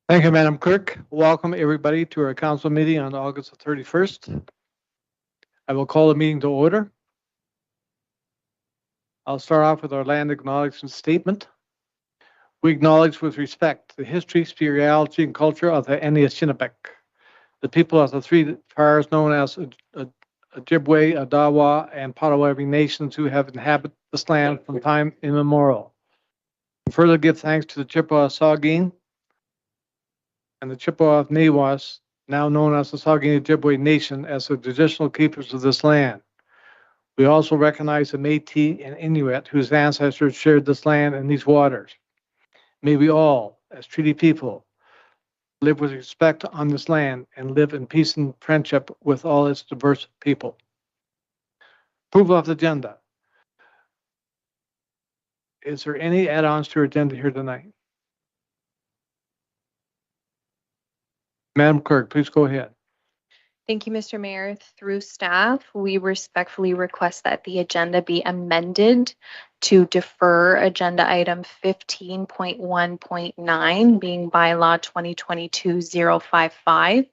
Thank you, Madam Clerk. Welcome everybody to our council meeting on August the 31st. I will call the meeting to order. I'll start off with our land acknowledgement statement. We acknowledge with respect the history, spirituality, and culture of the Anishinaabe, the people of the three tribes known as Ojibwe, Odawa, and Potawatomi nations who have inhabited this land from time immemorial. We further give thanks to the Chippewa Saugeen and the Chippewa of Nawas, now known as the Saugeen Ojibwe Nation, as the traditional keepers of this land. We also recognize the Métis and Inuit whose ancestors shared this land and these waters. May we all, as treaty people, live with respect on this land and live in peace and friendship with all its diverse people. Approval of the agenda. Is there any add-ons to our agenda here tonight? Madam Clerk, please go ahead. Thank you, Mr. Mayor. Through staff, we respectfully request that the agenda be amended to defer agenda item 15.1.9, being bylaw 2022-055,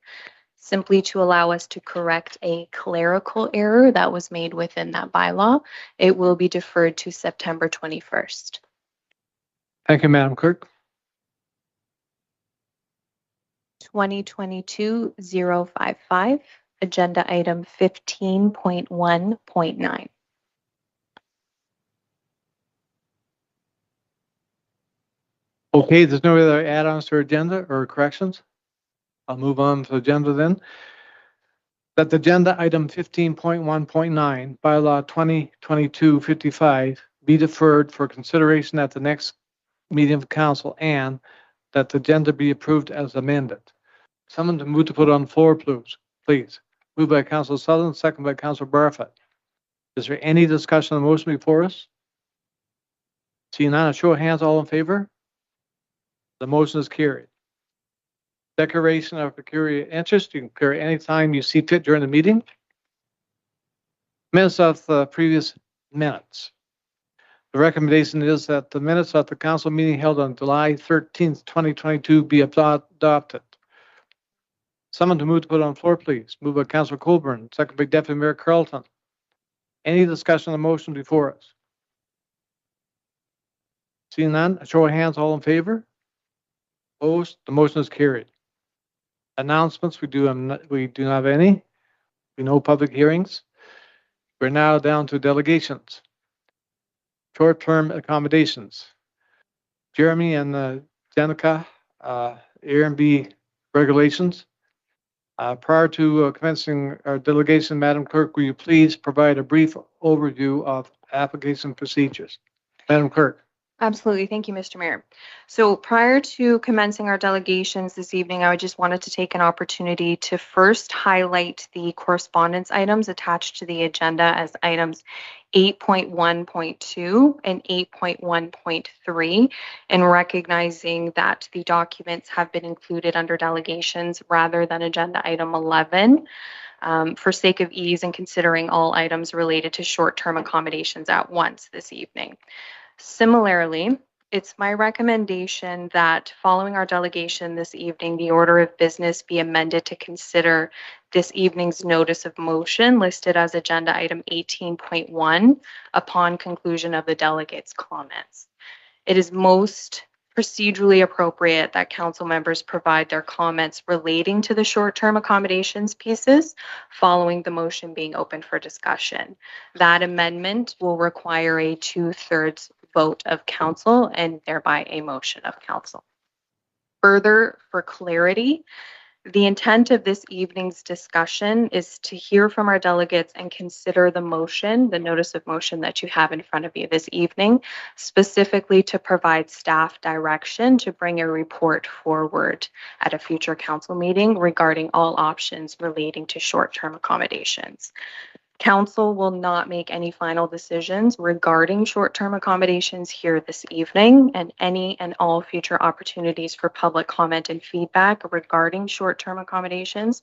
simply to allow us to correct a clerical error that was made within that bylaw. It will be deferred to September 21st. Thank you, Madam Clerk. 2022-055, agenda item 15.1.9. Okay, there's no other add-ons to our agenda or corrections. I'll move on to the agenda then. That the agenda item 15.1.9, bylaw 2022-55, be deferred for consideration at the next meeting of council, and that the agenda be approved as amended. Someone to move to put on the floor, please. Moved by Councilor Sutherland, second by Councilor Barfoot. Is there any discussion on the motion before us? Seeing none, a show of hands, all in favor? The motion is carried. Declaration of peculiar interest, you can declare anytime you see fit during the meeting. Minutes of the previous minutes. The recommendation is that the minutes of the council meeting held on July 13th, 2022 be adopted. Someone to move to put on the floor, please. Moved by Councilor Colburn, second by Deputy Mayor Carlton. Any discussion on the motion before us? Seeing none, a show of hands, all in favor? Opposed? The motion is carried. Announcements, we do not have any. We know public hearings. We're now down to delegations. Short-term accommodations. Jeremy and Jenica, Airbnb regulations. Prior to commencing our delegation, Madam Clerk, will you please provide a brief overview of application procedures? Madam Clerk. Absolutely. Thank you, Mr. Mayor. So prior to commencing our delegations this evening, I just wanted to take an opportunity to first highlight the correspondence items attached to the agenda as items 8.1.2 and 8.1.3, and recognizing that the documents have been included under delegations rather than agenda item 11. For sake of ease and considering all items related to short-term accommodations at once this evening. Similarly, it's my recommendation that following our delegation this evening, the order of business be amended to consider this evening's notice of motion listed as agenda item 18.1 upon conclusion of the delegates' comments. It is most procedurally appropriate that council members provide their comments relating to the short-term accommodations pieces following the motion being open for discussion. That amendment will require a 2/3 vote of council and thereby a motion of council. Further, for clarity, the intent of this evening's discussion is to hear from our delegates and consider the motion, the notice of motion that you have in front of you this evening, specifically to provide staff direction to bring a report forward at a future council meeting regarding all options relating to short-term accommodations. Council will not make any final decisions regarding short-term accommodations here this evening, and any and all future opportunities for public comment and feedback regarding short-term accommodations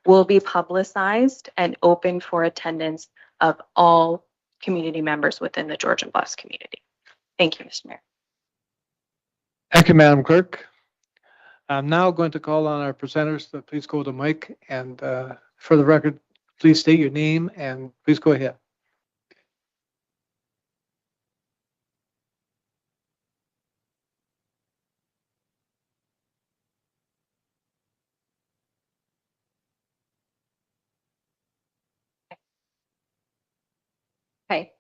will be publicized and open for attendance of all community members within the Georgian Bluffs community. Thank you, Mr. Mayor. Thank you, Madam Clerk. I'm now going to call on our presenters to please go to mic and for the record, please state your name and please go ahead. Okay.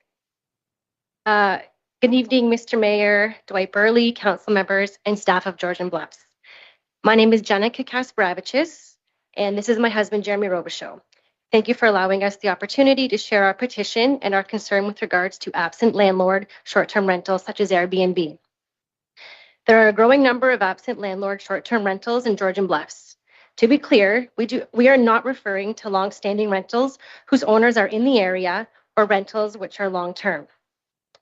Good evening, Mr. Mayor, Dwight Burley, council members, and staff of Georgian Bluffs. My name is Jenica Kasparavicius, and this is my husband, Jeremy Robichaud. Thank you for allowing us the opportunity to share our petition and our concern with regards to absent landlord short-term rentals such as Airbnb. There are a growing number of absent landlord short-term rentals in Georgian Bluffs. To be clear, we are not referring to long-standing rentals whose owners are in the area or rentals which are long-term.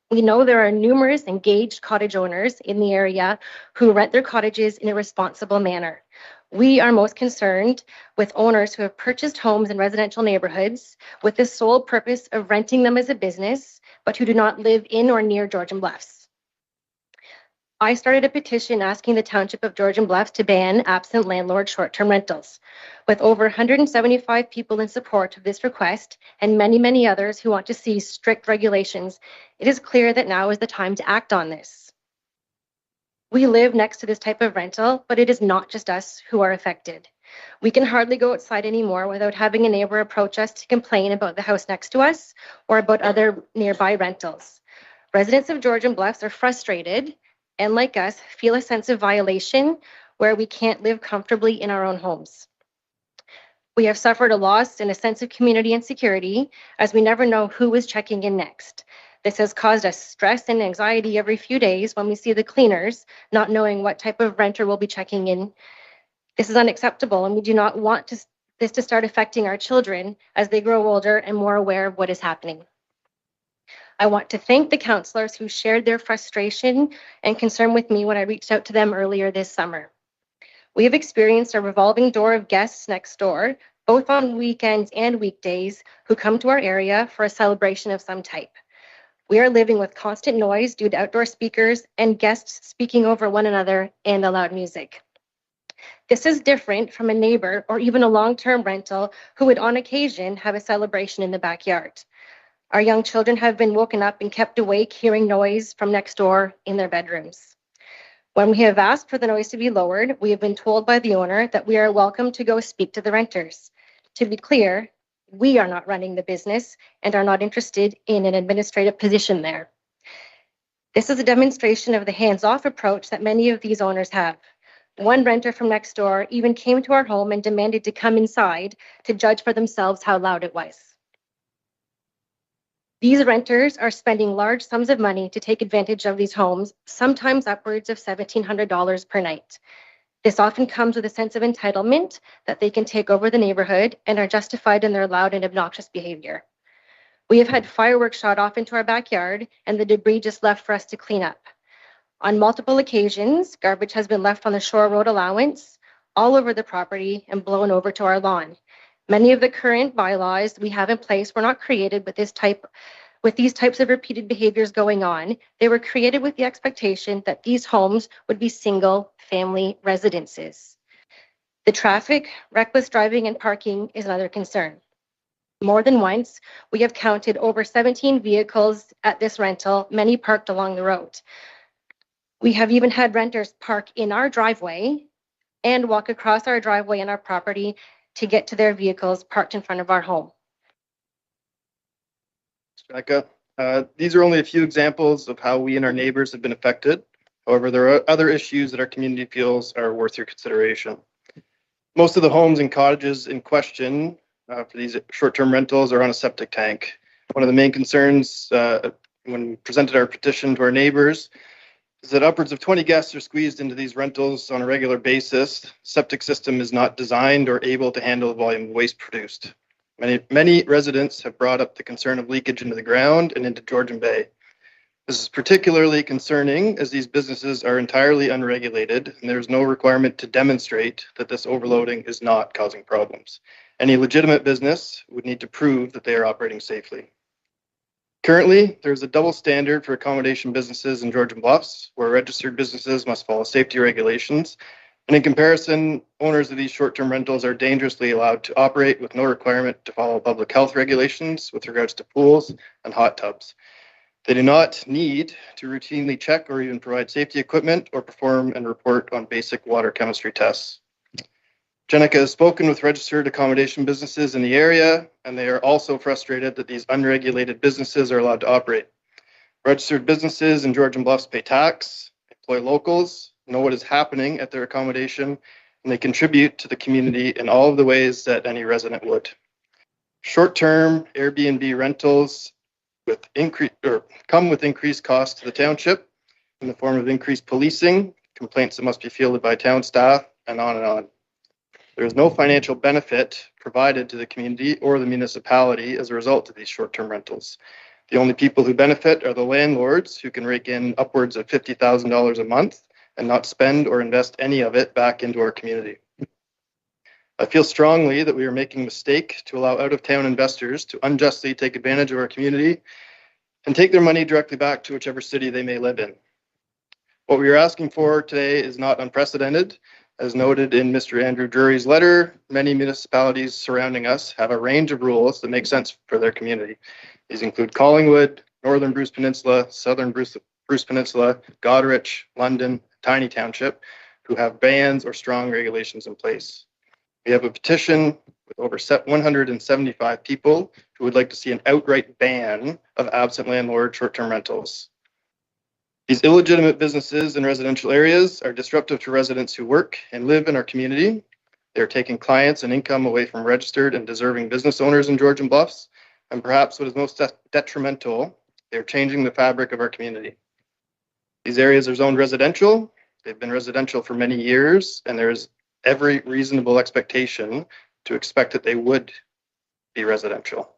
We know there are numerous engaged cottage owners in the area who rent their cottages in a responsible manner. We are most concerned with owners who have purchased homes in residential neighborhoods with the sole purpose of renting them as a business, but who do not live in or near Georgian Bluffs. I started a petition asking the Township of Georgian Bluffs to ban absent landlord short-term rentals. With over 175 people in support of this request and many, many others who want to see strict regulations, it is clear that now is the time to act on this. We live next to this type of rental, but it is not just us who are affected. We can hardly go outside anymore without having a neighbor approach us to complain about the house next to us or about other nearby rentals. Residents of Georgian Bluffs are frustrated and, like us, feel a sense of violation where we can't live comfortably in our own homes. We have suffered a loss in a sense of community and security as we never know who is checking in next. This has caused us stress and anxiety every few days when we see the cleaners not knowing what type of renter will be checking in. This is unacceptable, and we do not want this to start affecting our children as they grow older and more aware of what is happening. I want to thank the councillors who shared their frustration and concern with me when I reached out to them earlier this summer. We have experienced a revolving door of guests next door, both on weekends and weekdays, who come to our area for a celebration of some type. We are living with constant noise due to outdoor speakers and guests speaking over one another and the loud music. This is different from a neighbor or even a long-term rental who would on occasion have a celebration in the backyard. Our young children have been woken up and kept awake hearing noise from next door in their bedrooms. When we have asked for the noise to be lowered, we have been told by the owner that we are welcome to go speak to the renters. To be clear, we are not running the business and are not interested in an administrative position there. This is a demonstration of the hands-off approach that many of these owners have. One renter from next door even came to our home and demanded to come inside to judge for themselves how loud it was. These renters are spending large sums of money to take advantage of these homes, sometimes upwards of $1,700 per night. This often comes with a sense of entitlement that they can take over the neighborhood and are justified in their loud and obnoxious behavior. We have had fireworks shot off into our backyard and the debris just left for us to clean up. On multiple occasions, garbage has been left on the Shore Road allowance, all over the property and blown over to our lawn. Many of the current bylaws we have in place were not created with these types of repeated behaviors going on. They were created with the expectation that these homes would be single-family residences. The traffic, reckless driving, and parking is another concern. More than once, we have counted over 17 vehicles at this rental, many parked along the road. We have even had renters park in our driveway and walk across our driveway and our property to get to their vehicles parked in front of our home. Becca, these are only a few examples of how we and our neighbors have been affected. However, there are other issues that our community feels are worth your consideration. Most of the homes and cottages in question for these short-term rentals are on a septic tank. One of the main concerns when we presented our petition to our neighbors is that upwards of 20 guests are squeezed into these rentals on a regular basis. The septic system is not designed or able to handle the volume of waste produced. Many residents have brought up the concern of leakage into the ground and into Georgian Bay. This is particularly concerning as these businesses are entirely unregulated and there's no requirement to demonstrate that this overloading is not causing problems. Any legitimate business would need to prove that they are operating safely. Currently, there's a double standard for accommodation businesses in Georgian Bluffs, where registered businesses must follow safety regulations, And in comparison, owners of these short-term rentals are dangerously allowed to operate with no requirement to follow public health regulations with regards to pools and hot tubs. They do not need to routinely check or even provide safety equipment or perform and report on basic water chemistry tests. Jenica has spoken with registered accommodation businesses in the area, and they are also frustrated that these unregulated businesses are allowed to operate. Registered businesses in Georgian Bluffs pay tax, employ locals, know what is happening at their accommodation, and they contribute to the community in all of the ways that any resident would. Short-term Airbnb rentals come with increased costs to the township in the form of increased policing, complaints that must be fielded by town staff, and on and on. There is no financial benefit provided to the community or the municipality as a result of these short-term rentals. The only people who benefit are the landlords, who can rake in upwards of $50,000 a month and not spend or invest any of it back into our community. I feel strongly that we are making a mistake to allow out-of-town investors to unjustly take advantage of our community and take their money directly back to whichever city they may live in. What we are asking for today is not unprecedented. As noted in Mr. Andrew Drury's letter, many municipalities surrounding us have a range of rules that make sense for their community. These include Collingwood, Northern Bruce Peninsula, Southern Bruce Peninsula, Goderich, London, Tiny Township, who have bans or strong regulations in place. We have a petition with over 175 people who would like to see an outright ban of absent landlord short-term rentals. These illegitimate businesses in residential areas are disruptive to residents who work and live in our community. They are taking clients and income away from registered and deserving business owners in Georgian Bluffs. And perhaps what is most detrimental, they're changing the fabric of our community. These areas are zoned residential. They've been residential for many years, and there's every reasonable expectation to expect that they would be residential.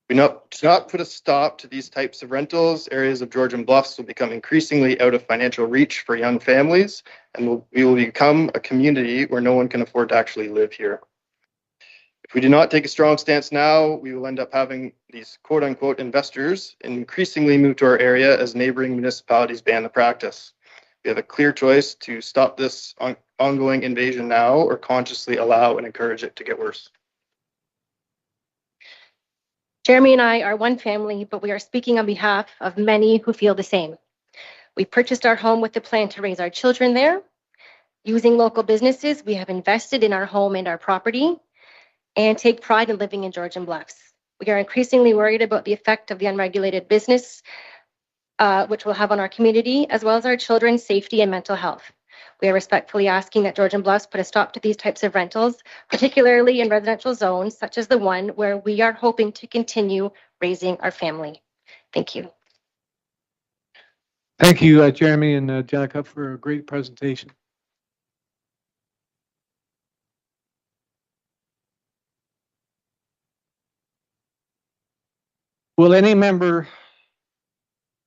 To not put a stop to these types of rentals, areas of Georgian Bluffs will become increasingly out of financial reach for young families, and we will become a community where no one can afford to actually live here. If we do not take a strong stance now, we will end up having these quote-unquote investors increasingly move to our area as neighboring municipalities ban the practice. We have a clear choice to stop this ongoing invasion now, or consciously allow and encourage it to get worse. Jeremy and I are one family, but we are speaking on behalf of many who feel the same. We purchased our home with the plan to raise our children there. Using local businesses, we have invested in our home and our property and take pride in living in Georgian Bluffs. We are increasingly worried about the effect of the unregulated business, which will have on our community, as well as our children's safety and mental health. We are respectfully asking that Georgian Bluffs put a stop to these types of rentals, particularly in residential zones, such as the one where we are hoping to continue raising our family. Thank you. Thank you, Jeremy and Jenica, for a great presentation. Will any member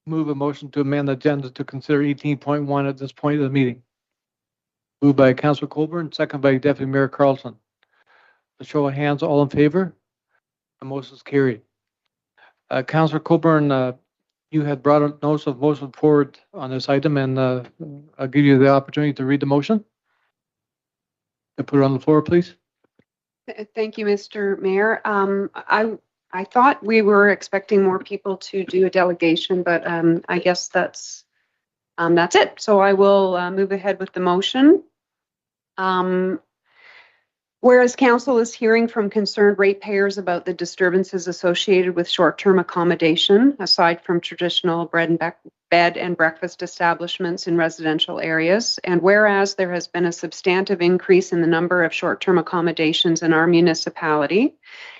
move a motion to amend the agenda to consider 18.1 at this point of the meeting? Moved by Councillor Colburn, second by Deputy Mayor Carlson. A show of hands, all in favor? The motion is carried. Councillor Colburn, you had brought a notice of motion forward on this item, and I'll give you the opportunity to read the motion. And put it on the floor, please. Thank you, Mr. Mayor. I thought we were expecting more people to do a delegation, but I guess that's it. So I will move ahead with the motion. Whereas council is hearing from concerned ratepayers about the disturbances associated with short-term accommodation, aside from traditional bed and breakfast establishments in residential areas, and whereas there has been a substantive increase in the number of short-term accommodations in our municipality,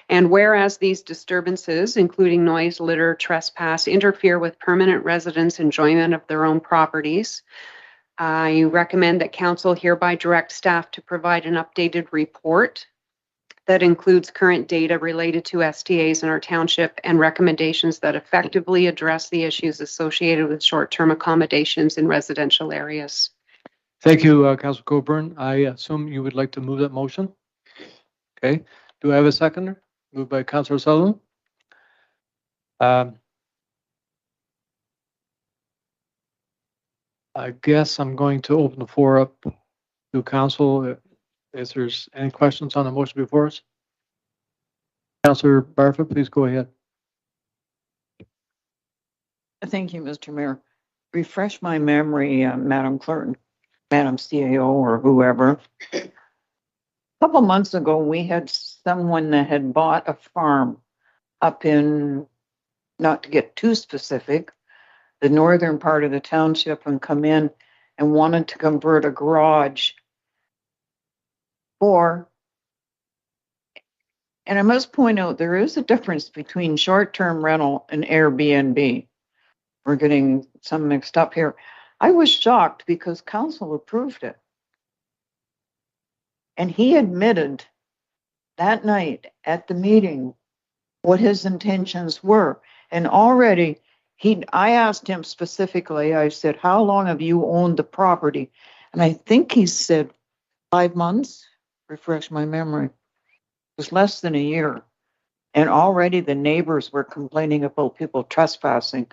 and whereas these disturbances, including noise, litter, trespass, interfere with permanent residents' enjoyment of their own properties, I recommend that council hereby direct staff to provide an updated report that includes current data related to STAs in our township and recommendations that effectively address the issues associated with short-term accommodations in residential areas. Thank you, Councillor Coburn. I assume you would like to move that motion. Okay. Do I have a seconder? Moved by Councillor Sutherland. I guess I'm going to open the floor up to council. If there's any questions on the motion before us. Councillor Barfoot, please go ahead. Thank you, Mr. Mayor. Refresh my memory, Madam Clerk, Madam CAO, or whoever. A couple months ago, we had someone that had bought a farm up in, not to get too specific, the northern part of the township, and come in and wanted to convert a garage for, and I must point out, there is a difference between short-term rental and Airbnb. We're getting some mixed up here. I was shocked because council approved it. And he admitted that night at the meeting what his intentions were. And already I asked him specifically, I said, how long have you owned the property? And I think he said 5 months. Refresh my memory. It was less than a year. And already the neighbors were complaining about people trespassing.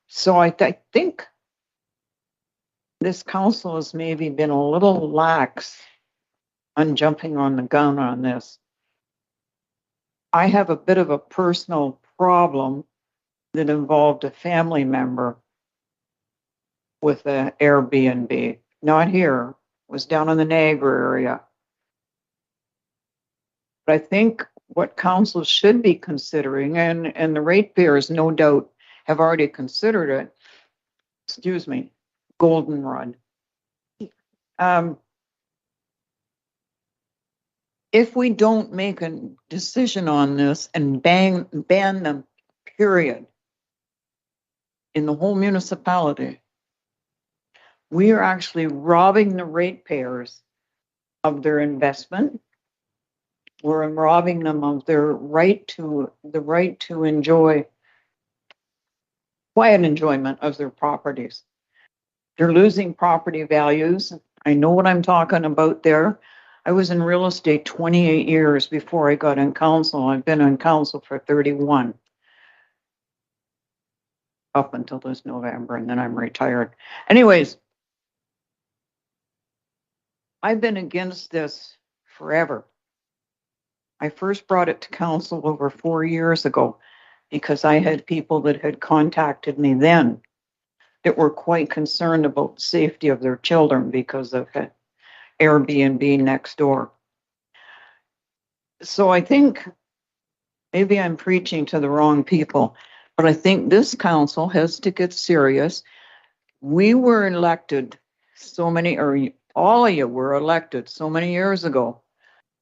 So I think this council has maybe been a little lax on jumping on the gun on this. I have a bit of a personal problem that involved a family member with an Airbnb. Not here, it was down in the Niagara area. But I think what council should be considering, and the ratepayers no doubt have already considered it, excuse me, goldenrod. If we don't make a decision on this and ban them, period, in the whole municipality, we are actually robbing the ratepayers of their investment. We're robbing them of their right to enjoy quiet enjoyment of their properties. They're losing property values. I know what I'm talking about there. I was in real estate 28 years before I got in council. I've been on council for 31. Up until this November, and then I'm retired. Anyways, I've been against this forever. I first brought it to council over 4 years ago because I had people that had contacted me then that were quite concerned about the safety of their children because of Airbnb next door. So I think maybe I'm preaching to the wrong people, but I think this council has to get serious. We were elected all of you were elected so many years ago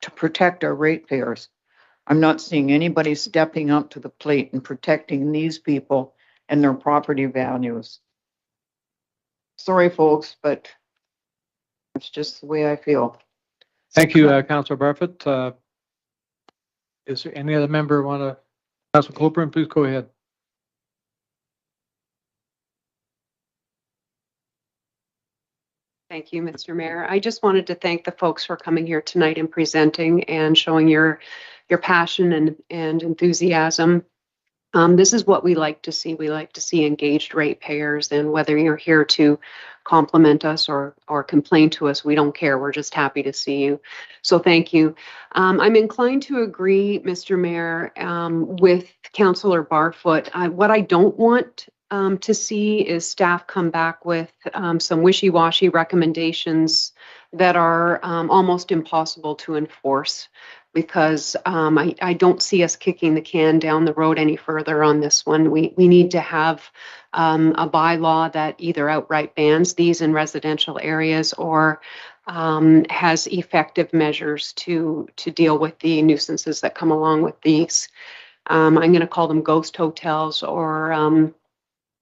to protect our ratepayers. I'm not seeing anybody stepping up to the plate and protecting these people and their property values. Sorry, folks, but it's just the way I feel. Thank you, Councillor Barfoot. Is there any other member want to? Councillor Colburn, please go ahead. Thank you, Mr. Mayor. I just wanted to thank the folks for coming here tonight and presenting and showing your passion and enthusiasm. This is what we like to see. We like to see engaged ratepayers, and whether you're here to compliment us or complain to us, we don't care. We're just happy to see you. So thank you. I'm inclined to agree, Mr. Mayor, with Councillor Barfoot. What I don't want to see is staff come back with some wishy-washy recommendations that are almost impossible to enforce, because I don't see us kicking the can down the road any further on this one. We need to have a bylaw that either outright bans these in residential areas or has effective measures to deal with the nuisances that come along with these. I'm going to call them ghost hotels or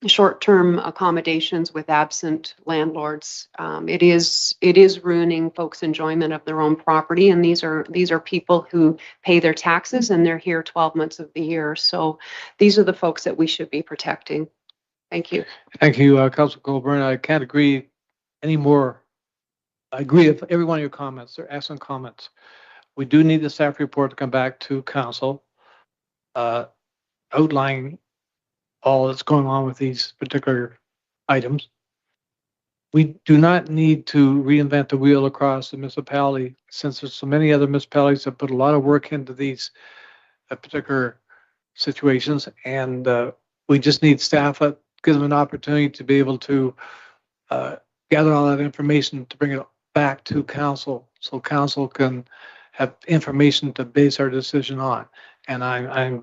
short-term accommodations with absent landlords. It is ruining folks' enjoyment of their own property, and these are people who pay their taxes and they're here 12 months of the year. So these are the folks that we should be protecting. Thank you. Thank you, Councillor Colburn. I can't agree anymore. I agree with every one of your comments. They're excellent comments. We do need the staff report to come back to council, outlining all that's going on with these particular items. we do not need to reinvent the wheel across the municipality, since there's so many other municipalities that put a lot of work into these particular situations, and we just need staff that gives them an opportunity to be able to gather all that information to bring it back to council, so council can have information to base our decision on. And I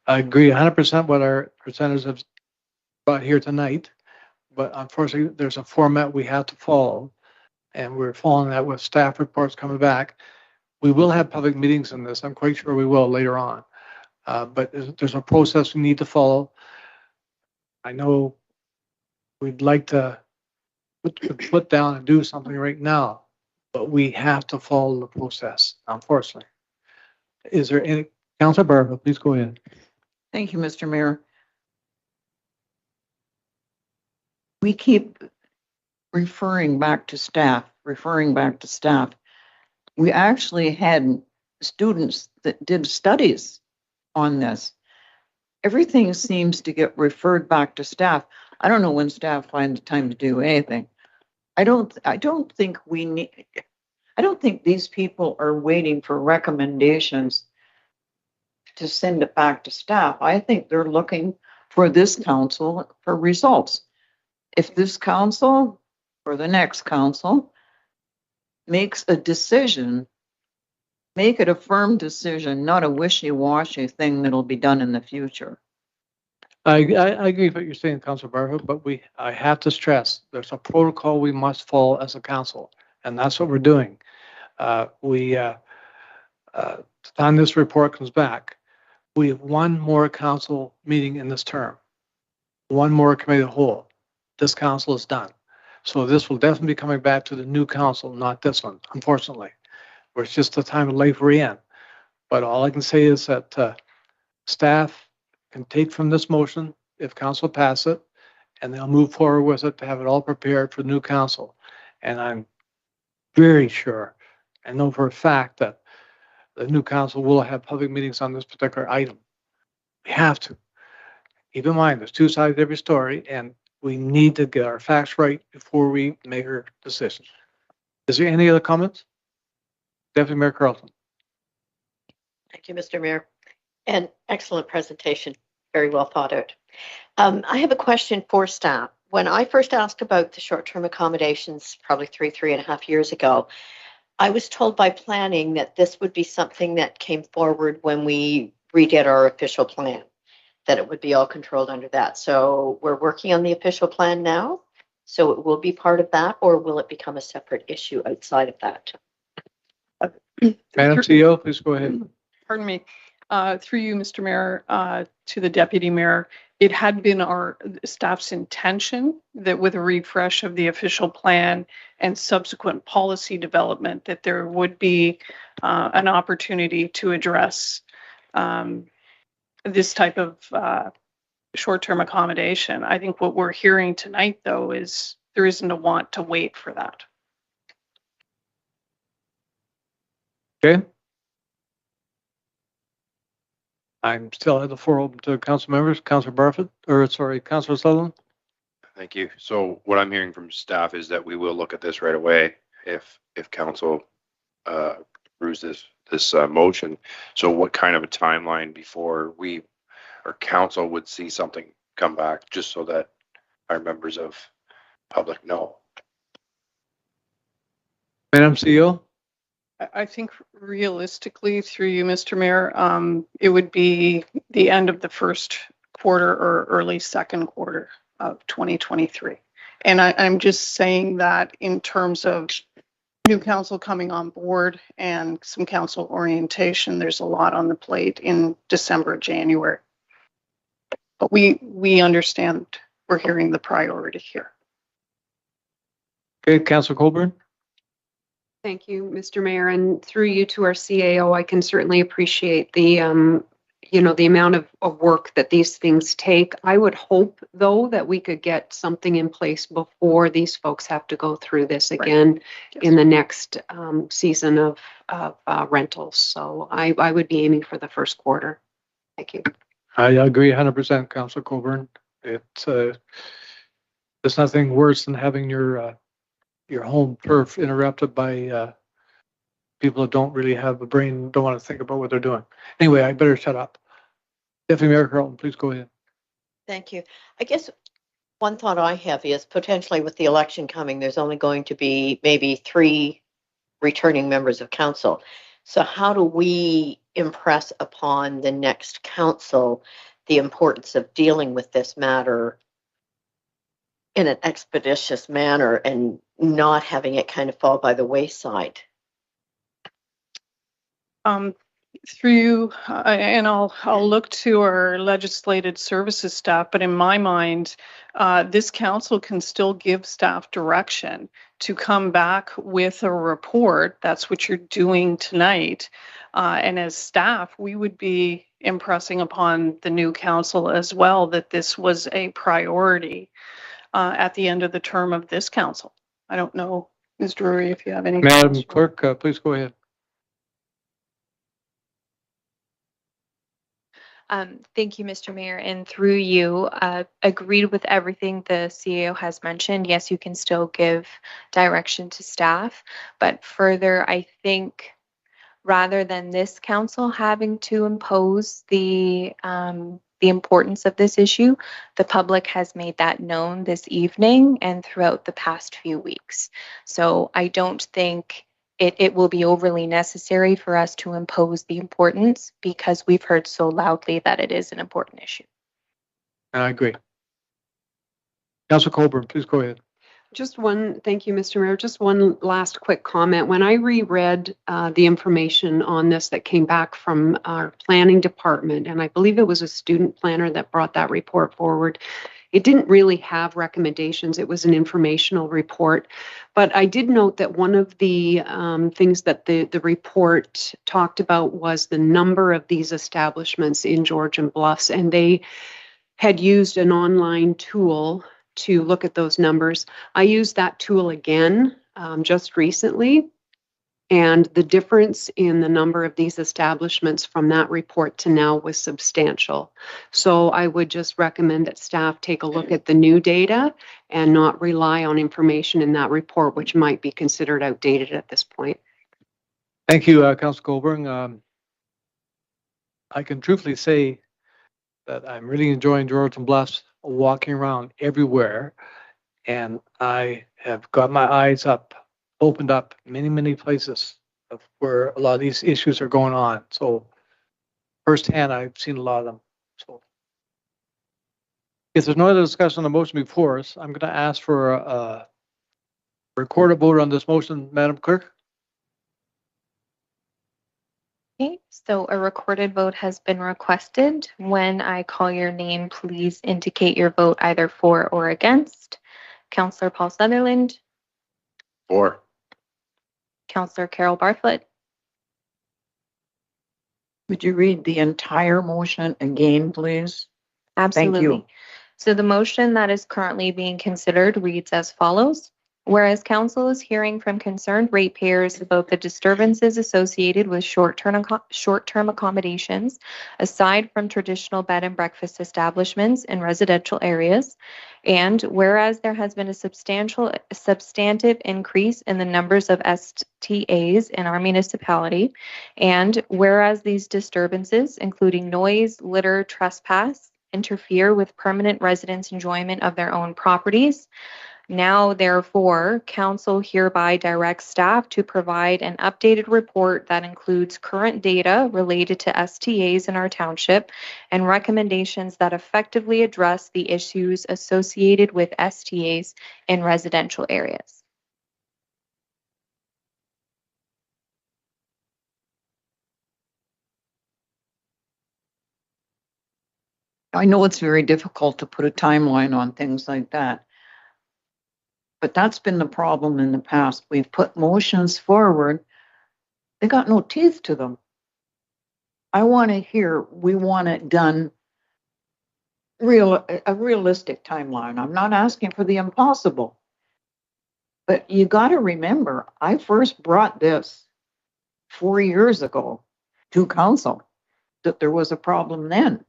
agree 100% what our presenters have brought here tonight, but unfortunately, there's a format we have to follow, and we're following that with staff reports coming back. We will have public meetings in this. I'm quite sure we will later on. But there's a process we need to follow. I know we'd like to put down and do something right now, but we have to follow the process, unfortunately. Is there any, Councilor Barba, please go ahead. Thank you, Mr. Mayor. We keep referring back to staff. We actually had students that did studies on this. Everything seems to get referred back to staff. I don't know when staff finds time to do anything. I don't think these people are waiting for recommendations to send it back to staff. I think they're looking for this council for results. If this council or the next council makes a decision, make it a firm decision, not a wishy-washy thing that'll be done in the future. I agree with what you're saying, Councilor Barba, but I have to stress there's a protocol we must follow as a council, and that's what we're doing. The time this report comes back, we have one more council meeting in this term, one more committee of the whole. This council is done. So this will definitely be coming back to the new council, not this one, unfortunately. Where it's just the time of life we're in. But all I can say is that staff can take from this motion, if council pass it, and they'll move forward with it to have it all prepared for the new council. And I'm very sure, I know for a fact that the new council will have public meetings on this particular item. We have to. Keep in mind, there's two sides to every story, and we need to get our facts right before we make our decision. Is there any other comments? Deputy Mayor Carlton. Thank you, Mr. Mayor. And excellent presentation. Very well thought out. I have a question for staff. When I first asked about the short-term accommodations, probably three and a half years ago, I was told by planning that this would be something that came forward when we redid our official plan, that it would be all controlled under that. So we're working on the official plan now. So it will be part of that, or will it become a separate issue outside of that? Madam CEO, please go ahead. Pardon me. Through you, Mr. Mayor, to the Deputy Mayor, it had been our staff's intention that with a refresh of the official plan and subsequent policy development, that there would be an opportunity to address this type of short-term accommodation. I think what we're hearing tonight, though, is there isn't a want to wait for that. Okay. I'm still at the floor open to council members. Councilor Barfoot, or sorry, Councilor Sutherland. Thank you. So what I'm hearing from staff is that we will look at this right away if council approves this motion. So what kind of a timeline before we or council would see something come back, just so that our members of public know? Madam CEO. I think realistically, through you, Mr. Mayor, it would be the end of the first quarter or early second quarter of 2023. And I'm just saying that in terms of new council coming on board and some council orientation, there's a lot on the plate in December, January. But we understand, we're hearing the priority here. Okay, Councilor Colburn. Thank you, Mr. Mayor, and through you to our CAO, I can certainly appreciate the, the amount of work that these things take. I would hope, though, that we could get something in place before these folks have to go through this again in the next season of rentals. So I would be aiming for the first quarter. Thank you. I agree 100%, Councilor Colburn. It's There's nothing worse than having your home turf interrupted by people that don't really have a brain, don't want to think about what they're doing. Anyway, I better shut up. Deputy Mayor Carlton, please go ahead. Thank you. I guess one thought I have is potentially with the election coming, there's only going to be maybe 3 returning members of council. So how do we impress upon the next council the importance of dealing with this matter in an expeditious manner and not having it kind of fall by the wayside? Through, and I'll look to our legislative services staff, but in my mind, this council can still give staff direction to come back with a report. That's what you're doing tonight. And as staff, we would be impressing upon the new council as well that this was a priority at the end of the term of this council. I don't know, Ms. Drury, if you have any. Madam Clerk, please go ahead. Thank you, Mr. Mayor, and through you, agreed with everything the CAO has mentioned. Yes, you can still give direction to staff, but further, I think rather than this council having to impose the importance of this issue, the public has made that known this evening and throughout the past few weeks. So I don't think it will be overly necessary for us to impose the importance because we've heard so loudly that it is an important issue. I agree. Councilor Colburn, please go ahead. Thank you, Mr. Mayor. Just one last quick comment. When I reread the information on this that came back from our planning department, and I believe it was a student planner that brought that report forward, it didn't really have recommendations. It was an informational report. But I did note that one of the things that the report talked about was the number of these establishments in Georgian Bluffs, and they had used an online tool to look at those numbers. I used that tool again just recently, and the difference in the number of these establishments from that report to now was substantial. So I would just recommend that staff take a look at the new data and not rely on information in that report, which might be considered outdated at this point. Thank you, Councilor Colburn. I can truthfully say that I'm really enjoying Georgian Bluffs, walking around everywhere, and I have got my eyes opened up many places of where a lot of these issues are going on. So firsthand, I've seen a lot of them. So if there's no other discussion on the motion before us, I'm going to ask for a recorded vote on this motion, Madam Clerk. Okay, so a recorded vote has been requested. When I call your name, please indicate your vote either for or against. Councillor Paul Sutherland. For. Councillor Carol Bartlett. Would you read the entire motion again, please? Absolutely. Thank you. So the motion that is currently being considered reads as follows. Whereas council is hearing from concerned ratepayers about the disturbances associated with short-term accommodations, aside from traditional bed and breakfast establishments in residential areas, and whereas there has been a substantive increase in the numbers of STAs in our municipality, and whereas these disturbances, including noise, litter, trespass, interfere with permanent residents' enjoyment of their own properties. Now, therefore, council hereby directs staff to provide an updated report that includes current data related to STAs in our township and recommendations that effectively address the issues associated with STAs in residential areas. I know it's very difficult to put a timeline on things like that. But that's been the problem in the past. We've put motions forward. They got no teeth to them. I want to hear, we want it done a realistic timeline. I'm not asking for the impossible. But you got to remember, I first brought this 4 years ago to council, that there was a problem then.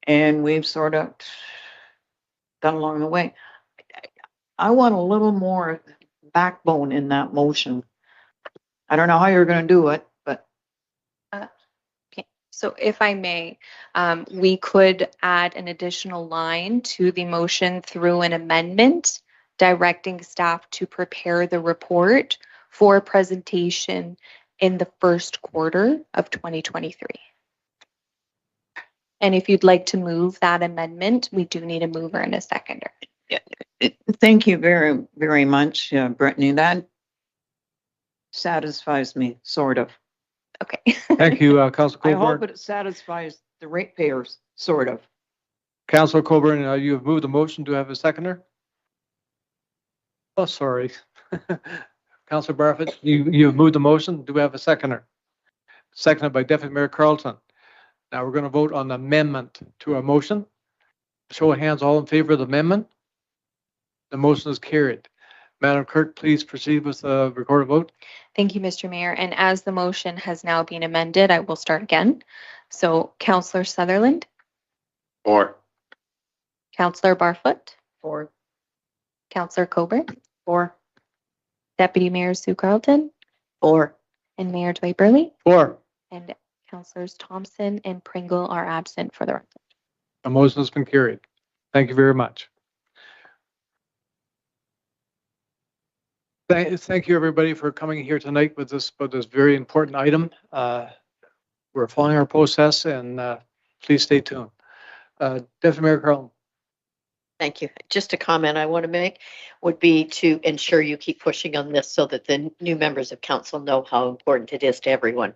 And we've sort of gone along the way. I want a little more backbone in that motion. I don't know how you're gonna do it, but So if I may, we could add an additional line to the motion through an amendment directing staff to prepare the report for presentation in the first quarter of 2023. And if you'd like to move that amendment, we do need a mover and a seconder. thank you very, very much, Brittany. That satisfies me, sort of. Okay. Thank you, Councillor I hope Coburn. it satisfies the ratepayers, sort of. Councillor Coburn, you have moved the motion. Do you have a seconder? Oh, sorry. Councillor Barfoot, you have moved the motion. Do we have a seconder? Seconded by Deputy Mayor Carlton. Now we're going to vote on the amendment to our motion. Show of hands, all in favor of the amendment. The motion is carried. Madam Clerk, please proceed with the recorded vote. Thank you, Mr. Mayor. And as the motion has now been amended, I will start again. So Councillor Sutherland, Or, Councillor Barfoot, For, Councillor Coburn, Deputy Mayor Sue Carlton, and Mayor Dwight Burley, Four. and Councillors Thompson and Pringle are absent for the record. The motion has been carried. Thank you very much. Thank you, everybody, for coming here tonight with this very important item. We're following our process, and please stay tuned. Deputy Mayor Carlton. Thank you. Just a comment I want to make would be to ensure you keep pushing on this so that the new members of council know how important it is to everyone.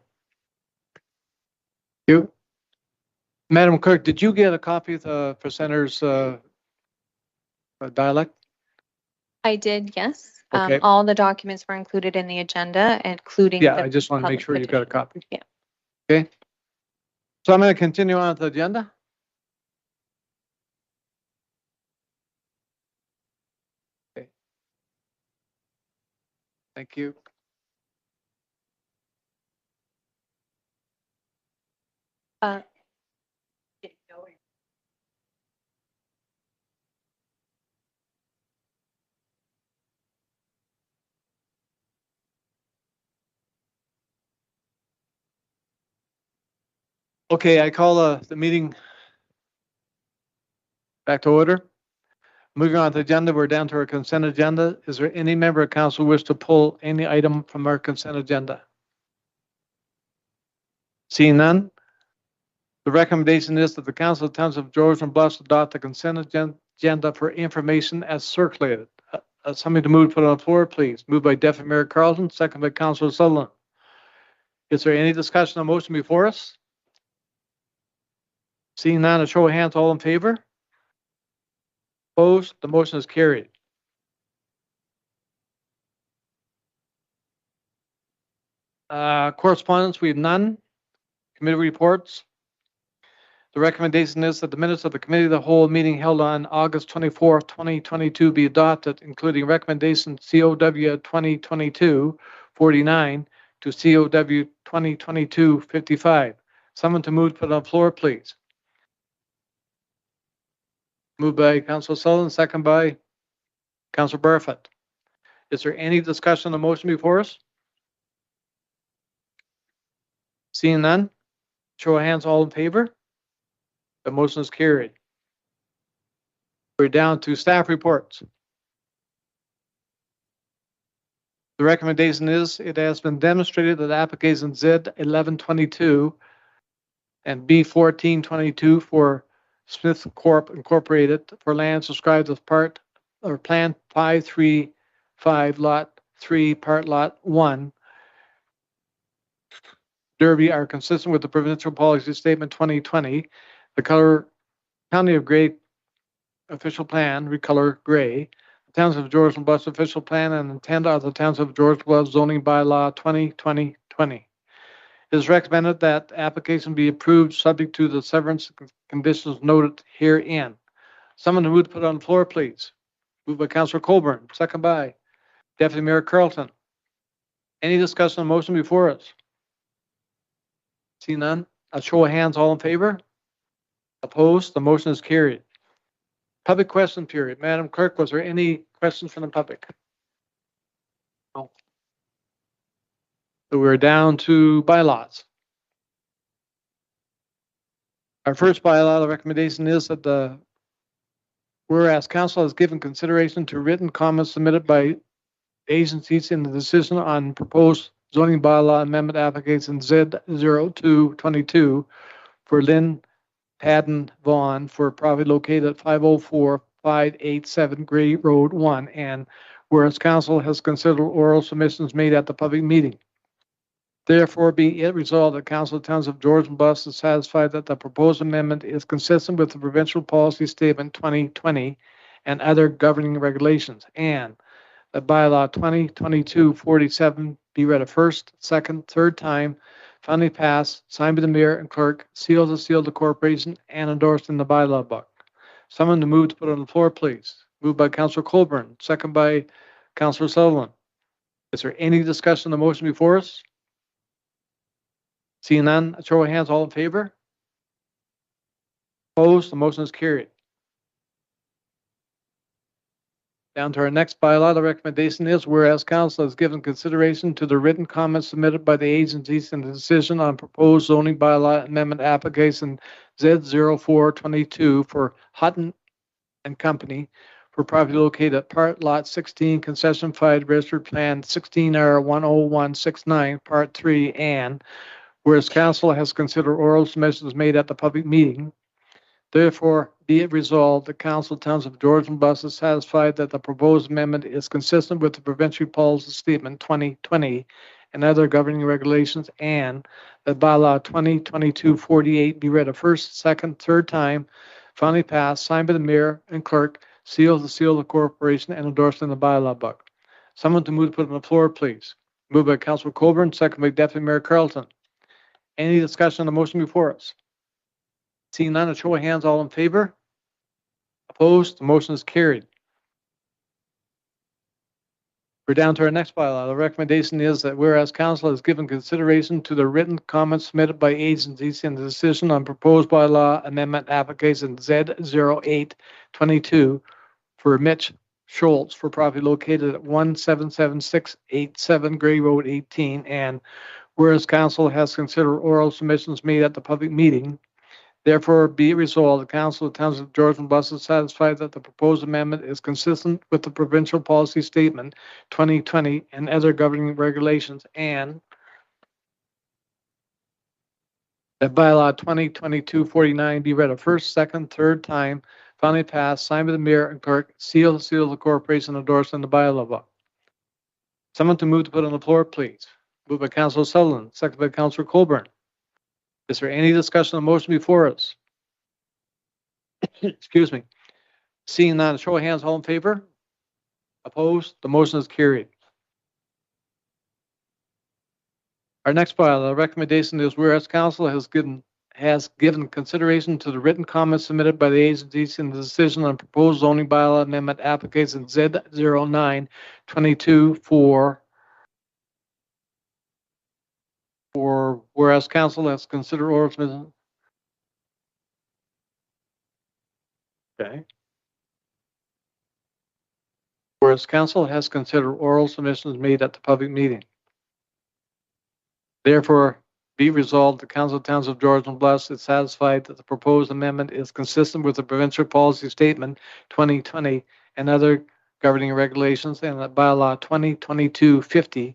Thank you. Madam Clerk, did you get a copy of the presenter's dialect? I did, yes. Okay. All the documents were included in the agenda, including. Yeah, the I just want to make public sure you got a petition. copy. Yeah. Okay. So I'm going to continue on with the agenda. Okay. Thank you. Okay, I call the meeting back to order. Moving on to the agenda, we're down to our consent agenda. Is there any member of council who wish to pull any item from our consent agenda? Seeing none, the recommendation is that the Council of Towns of George and Bluffs adopt the consent agenda for information as circulated. Somebody to move, put on the floor, please. Moved by Deputy Mayor Carlton, second by Councilor Sutherland. Is there any discussion on the motion before us? Seeing none, a show of hands, all in favor? Opposed? The motion is carried. Correspondence, we have none. Committee reports. The recommendation is that the minutes of the Committee of the Whole meeting held on August 24th, 2022 be adopted, including recommendation COW 2022-49 to COW 2022-55. Someone to move, put on the floor, please. Moved by Councilor Sullivan, second by Councilor Barfoot. Is there any discussion on the motion before us? Seeing none, show of hands, all in favor? The motion is carried. We're down to staff reports. The recommendation is it has been demonstrated that application Z1122 and B1422 for Smith Corp Incorporated for land subscribed as part or Plan 535 Lot 3 Part Lot 1 Derby are consistent with the Provincial Policy Statement 2020. The color County of Gray official plan, recolor gray. The Towns of George and Bluffs official plan and intent of the Towns of George Bluffs zoning bylaw 2020. It is recommended that application be approved subject to the severance conditions noted herein. Someone who would put on the floor, please. Moved by Councilor Coburn, second by Deputy Mayor Carlton. Any discussion on the motion before us? See none. A show of hands, all in favor? Opposed? The motion is carried. Public question period. Madam Clerk, was there any questions from the public? No. So we're down to bylaws. Our first bylaw, the recommendation is that whereas council has given consideration to written comments submitted by agencies in the decision on proposed zoning bylaw amendment application Z0222 for Lynn Padden Vaughn for property located at 504587 Gray Road 1, and whereas council has considered oral submissions made at the public meeting. Therefore, be it resolved that Council of Towns of George and Bus is satisfied that the proposed amendment is consistent with the Provincial Policy Statement 2020 and other governing regulations, and that bylaw 2022-47 be read a first, second, third time, finally passed, signed by the mayor and clerk, sealed to seal the corporation, and endorsed in the bylaw book. Someone to move to put on the floor, please. Moved by Councillor Colburn, second by Councillor Sutherland. Is there any discussion on the motion before us? Seeing none, a show of hands, all in favor? Opposed, the motion is carried. Down to our next bylaw, the recommendation is whereas council has given consideration to the written comments submitted by the agencies in the decision on proposed zoning bylaw amendment application Z0422 for Hutton and Company for property located at Part Lot 16, Concession 5, Registered Plan 16R10169, Part 3, and whereas council has considered oral submissions made at the public meeting, therefore be it resolved, the Council of Towns of George and Bus is satisfied that the proposed amendment is consistent with the Provincial Policy Statement 2020 and other governing regulations, and that bylaw 2022-48 be read a first, second, third time, finally passed, signed by the mayor and clerk, sealed to seal the corporation, and endorsed in the bylaw book. Someone to move to put on the floor, please. Moved by Councillor Colburn, second by Deputy Mayor Carlton. Any discussion on the motion before us? Seeing none, a show of hands, all in favor? Opposed, the motion is carried. We're down to our next bylaw. The recommendation is that whereas council has given consideration to the written comments submitted by agencies in the decision on proposed bylaw amendment application Z0822 for Mitch Schultz for property located at 177687 Gray Road 18, and whereas council has considered oral submissions made at the public meeting, therefore be it resolved, the Council of Towns of George and Bus is satisfied that the proposed amendment is consistent with the Provincial Policy Statement 2020 and other governing regulations, and that bylaw 2022-49 be read a first, second, third time, finally passed, signed by the mayor and clerk, sealed to seal the corporation, endorsed in the bylaw book. Someone to move to put on the floor, please. Moved by Councillor Sutherland, second by Councillor Colburn. Is there any discussion on the motion before us? Excuse me. Seeing none, show of hands, all in favor? Opposed? The motion is carried. Our next bylaw, the recommendation is whereas council has given consideration to the written comments submitted by the agencies in the decision on proposed zoning bylaw amendment application Z0922 for whereas council has considered oral submissions. Okay. Whereas council has considered oral submissions made at the public meeting. Therefore, be resolved, the Council of Towns of George and Bluffs is satisfied that the proposed amendment is consistent with the Provincial Policy Statement 2020 and other governing regulations, and that bylaw 2022-50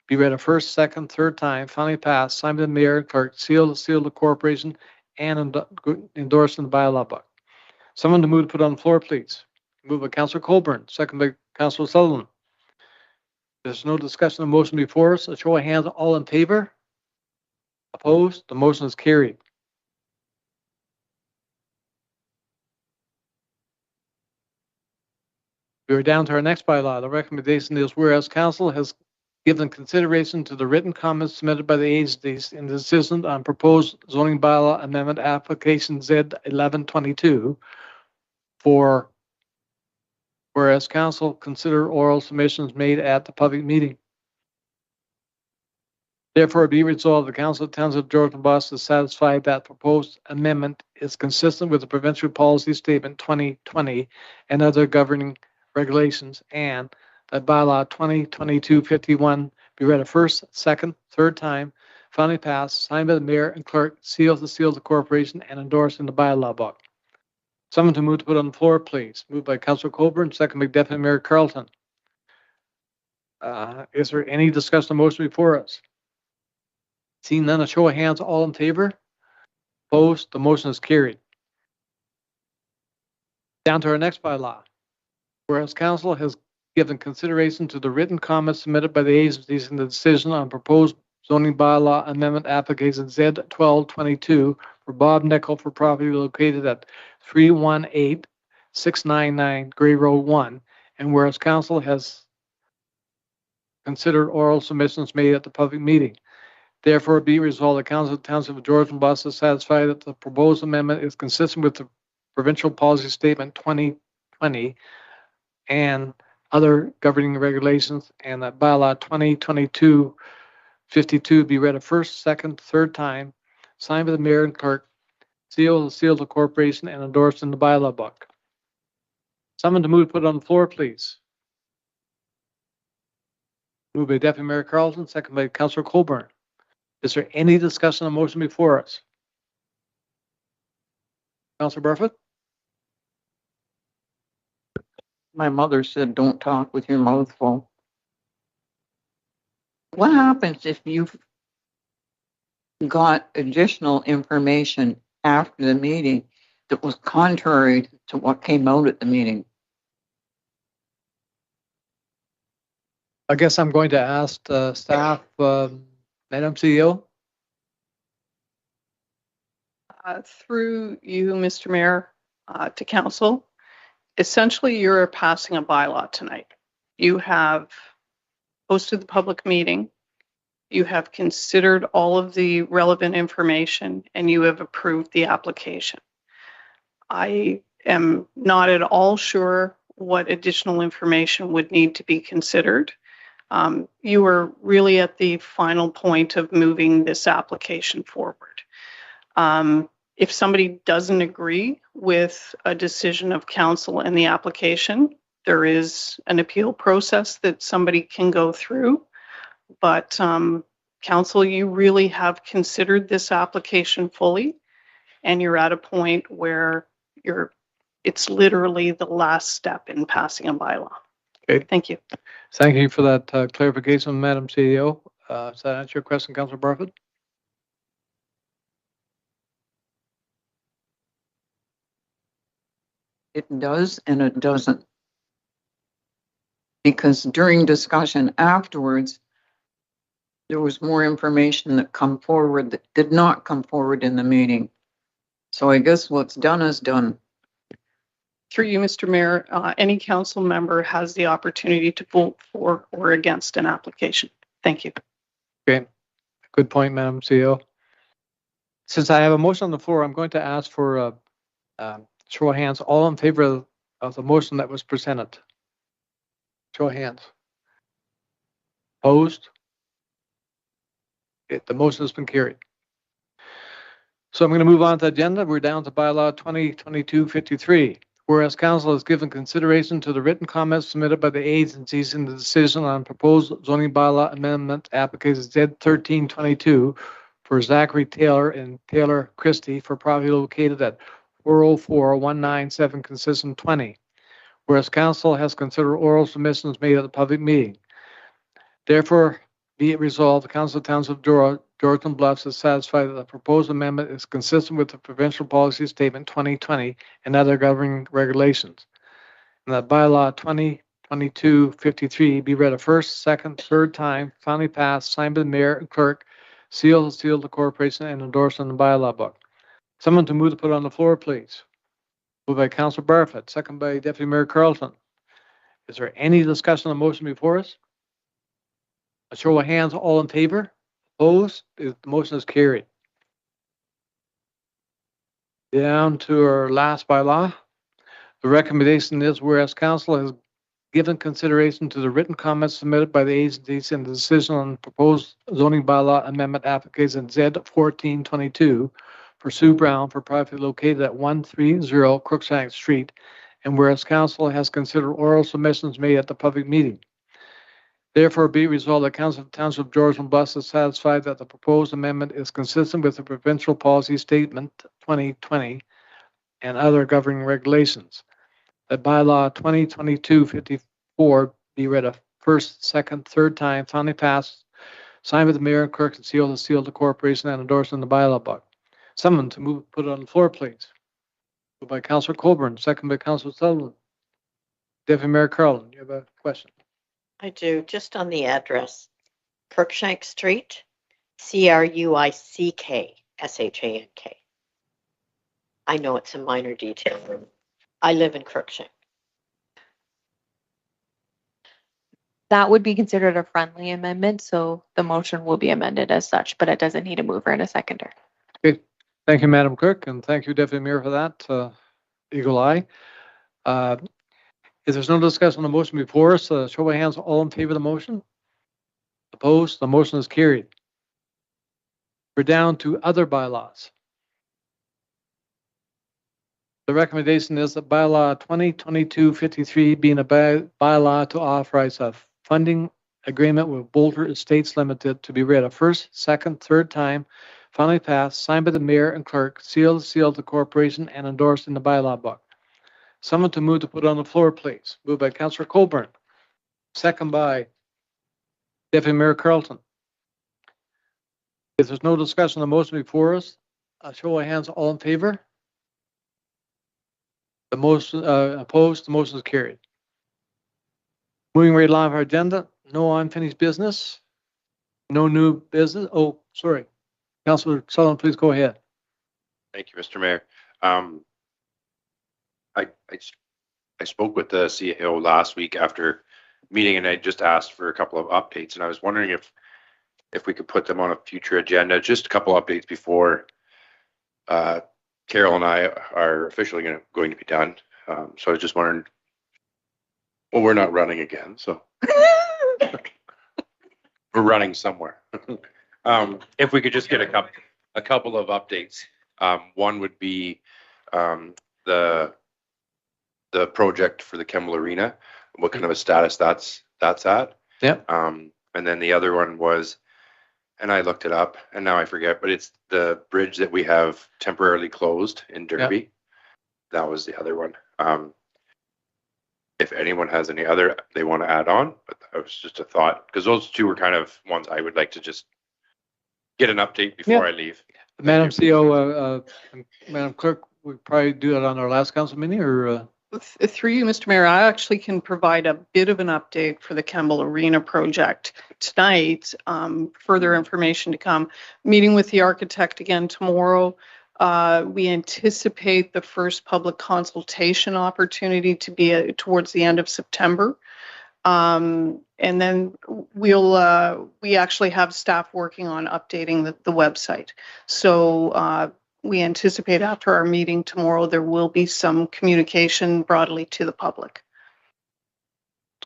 be read a first, second, third time, finally passed, signed by the mayor and clerk, sealed the corporation, and endorsed in the bylaw book. Someone to move to put on the floor, please. Moved by Councillor Colburn, second by Councillor Sutherland. There's no discussion of the motion before us. A show of hands, all in favor? Opposed? The motion is carried. We are down to our next bylaw. The recommendation is whereas council has given consideration to the written comments submitted by the agencies in the decision on proposed zoning bylaw amendment application Z1122 for whereas council consider oral submissions made at the public meeting. Therefore, be resolved, the Council of Towns of Georgian Bus is satisfied that proposed amendment is consistent with the Provincial Policy Statement 2020 and other governing regulations, and that bylaw 2022-51 be read a first, second, third time, finally passed, signed by the mayor and clerk, sealed to seal of the corporation, and endorsed in the bylaw book. Someone to move to put on the floor, please. Moved by Councillor Colburn, second by Deputy Mayor Carlton. Is there any discussion on the motion before us? Seeing none, a show of hands, all in favor? Opposed? The motion is carried. Down to our next bylaw. Whereas council has given consideration to the written comments submitted by the agencies in the decision on proposed zoning bylaw amendment application Z1222 for Bob Nickel for property located at 318699 Gray Road 1, and whereas council has considered oral submissions made at the public meeting. Therefore, be resolved, the Council of Towns of Georgian Bus is satisfied that the proposed amendment is consistent with the Provincial Policy Statement 2020 and other governing regulations, and that bylaw 2022-52 be read a first, second, third time, signed by the mayor and clerk, sealed the corporation, and endorsed in the bylaw book. Someone to move to put it on the floor, please. Moved by Deputy Mayor Carlton, second by Councillor Colburn. Is there any discussion on the motion before us? Councillor Burfoot? My mother said, don't talk with your mouth full. What happens if you've got additional information after the meeting that was contrary to what came out at the meeting? I guess I'm going to ask staff, Madam CEO. Through you, Mr. Mayor, to council, essentially you're passing a bylaw tonight. You have hosted the public meeting, you have considered all of the relevant information, and you have approved the application. I am not at all sure what additional information would need to be considered. You are really at the final point of moving this application forward. If somebody doesn't agree with a decision of council and the application, there is an appeal process that somebody can go through. But council, you really have considered this application fully, and you're at a point where it's literally the last step in passing a bylaw. Okay. Thank you. Thank you for that clarification, Madam CEO. Does that answer your question, Councillor Burfoot? It does and it doesn't. Because during discussion afterwards, there was more information that come forward that did not come forward in the meeting. So I guess what's done is done. Through you, Mr. Mayor, any council member has the opportunity to vote for or against an application. Thank you. Okay, good point, Madam CEO. Since I have a motion on the floor, I'm going to ask for a show of hands. All in favor of the motion that was presented? Show of hands. Opposed? The motion has been carried. So I'm going to move on to the agenda. We're down to bylaw 2022-53. Whereas council has given consideration to the written comments submitted by the agencies in the decision on proposed zoning bylaw amendment application Z1322 for Zachary Taylor and Taylor Christie for property located at 404-197 Consistent 20. Whereas council has considered oral submissions made at the public meeting. Therefore, be it resolved, the Council of Towns of Georgian Bluffs is satisfied that the proposed amendment is consistent with the Provincial Policy Statement 2020 and other governing regulations. And that bylaw 2022-53 be read a first, second, third time, finally passed, signed by the mayor and clerk, sealed the corporation, and endorsed in the bylaw book. Someone to move to put on the floor, please. Moved by Councillor Barfoot, second by Deputy Mayor Carlton. Is there any discussion on the motion before us? A show of hands, all in favor? Opposed? The motion is carried. Down to our last bylaw. The recommendation is whereas council has given consideration to the written comments submitted by the agencies in the decision on proposed zoning bylaw amendment application Z1422 for Sue Brown for property located at 130 Crookshank Street, and whereas council has considered oral submissions made at the public meeting. Therefore, be resolved that Council of Township of Georgian Bluffs is satisfied that the proposed amendment is consistent with the provincial policy statement 2020 and other governing regulations. That bylaw 2022-54 be read a first, second, third time, finally passed, signed by the mayor and clerk, and sealed of the corporation and endorsed in the bylaw book. Someone to move, put it on the floor, please. Moved by Councillor Colburn, second by Councillor Sutherland. Deputy Mayor Carlin, you have a question? I do, just on the address. Crookshank Street, Cruickshank. I know it's a minor detail. I live in Crookshank. That would be considered a friendly amendment, so the motion will be amended as such, but it doesn't need a mover and a seconder. Okay. Thank you, Madam Clerk, and thank you, Deputy Mayor, for that. Eagle eye. If there's no discussion on the motion before us, show by hands, all in favor of the motion? Opposed? The motion is carried. We're down to other bylaws. The recommendation is that bylaw 2022-53 being a bylaw to authorize a funding agreement with Bolter Estates Limited to be read a first, second, third time, finally passed, signed by the mayor and clerk, sealed of the corporation, and endorsed in the bylaw book. Someone to move to put on the floor, please. Moved by Councillor Colburn. Second by Deputy Mayor Carlton. If there's no discussion on the motion before us, show of hands, all in favor? The motion opposed, the motion is carried. Moving right along our agenda, no unfinished business, no new business. Oh, sorry. Councillor Sutherland, please go ahead. Thank you, Mr. Mayor. I spoke with the CEO last week after meeting, and I just asked for a couple of updates, and I was wondering if we could put them on a future agenda, just a couple updates before Carol and I are officially going to be done. So I was just wondering, well, we're not running again, so we're running somewhere. If we could just get a couple of updates. One would be the project for the Kemble Arena, what kind of a status that's at. Yep. And then the other one was, and I looked it up and now I forget, but it's the bridge that we have temporarily closed in Derby. Yep. That was the other one. If anyone has any other they want to add on, but that was just a thought, because those two were kind of ones I would like to just get an update before I leave. Madam CEO, Madam Clerk, we probably do that on our last council meeting, or through you, Mr. Mayor, I actually can provide a bit of an update for the Kemble Arena project tonight. Further information to come. Meeting with the architect again tomorrow. We anticipate the first public consultation opportunity to be towards the end of September. And then we actually have staff working on updating the website. So we anticipate after our meeting tomorrow, there will be some communication broadly to the public.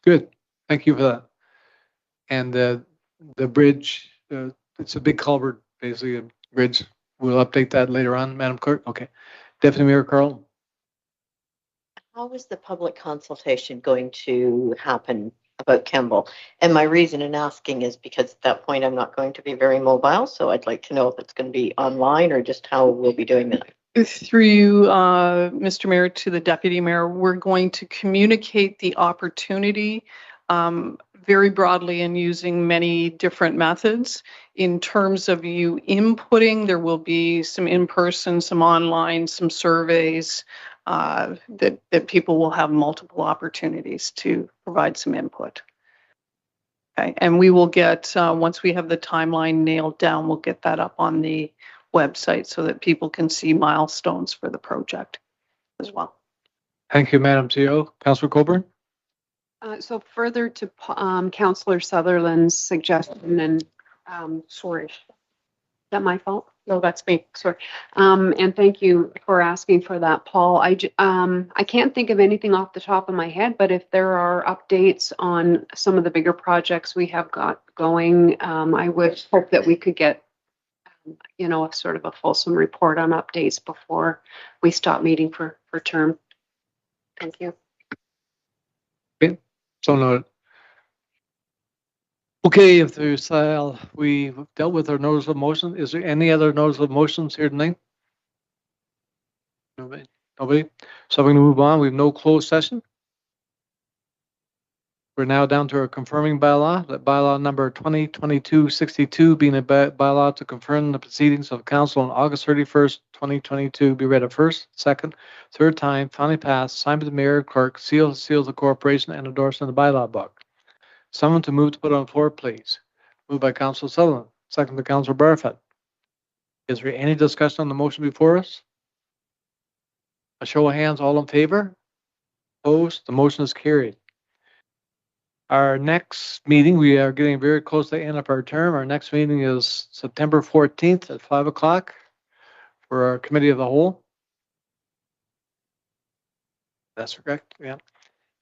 Good. Thank you for that. And the bridge, it's a big culvert, basically a bridge. We'll update that later on, Madam Clerk. Okay. Deputy Mayor Carl. How is the public consultation going to happen about Kemble? And my reason in asking is because at that point I'm not going to be very mobile, so I'd like to know if it's going to be online or just how we'll be doing that. Through you, Mr. Mayor, to the Deputy Mayor, we're going to communicate the opportunity very broadly and using many different methods. In terms of you inputting, there will be some in-person, some online, some surveys that people will have multiple opportunities to provide some input. Okay, and we will get, once we have the timeline nailed down, we'll get that up on the website so that people can see milestones for the project as well. Thank you, Madam CEO. Councillor Colburn. So further to Councillor Sutherland's suggestion, and sorry, is that my fault? No, that's me, sorry. And thank you for asking for that, Paul. I can't think of anything off the top of my head, but if there are updates on some of the bigger projects we have got going, I would hope that we could get, you know, a sort of a fulsome report on updates before we stop meeting for term. Thank you. So noted. Okay, if there's, we've dealt with our notice of motion. Is there any other notice of motions here tonight? Nobody? Nobody? So we're going to move on. We have no closed session. We're now down to our confirming bylaw, that bylaw number 2022-62 being a bylaw to confirm the proceedings of council on August 31st, 2022 be read a first, second, third time, finally passed, signed by the mayor and clerk, sealed of the corporation and endorsed in the bylaw book. Someone to move to put on the floor, please. Moved by Councilor Sutherland, second by Councilor Barfoot. Is there any discussion on the motion before us? A show of hands, all in favor? Opposed? The motion is carried. Our next meeting, we are getting very close to the end of our term. Our next meeting is September 14th at 5 o'clock for our committee of the whole. That's correct, yeah.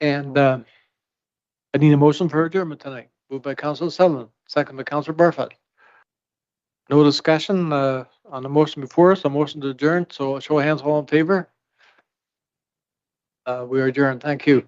And I need a motion for adjournment tonight. Moved by Councilor Sutherland, second by Councilor Barfoot. No discussion on the motion before us, a motion to adjourn. So a show of hands, all in favor. We are adjourned. Thank you.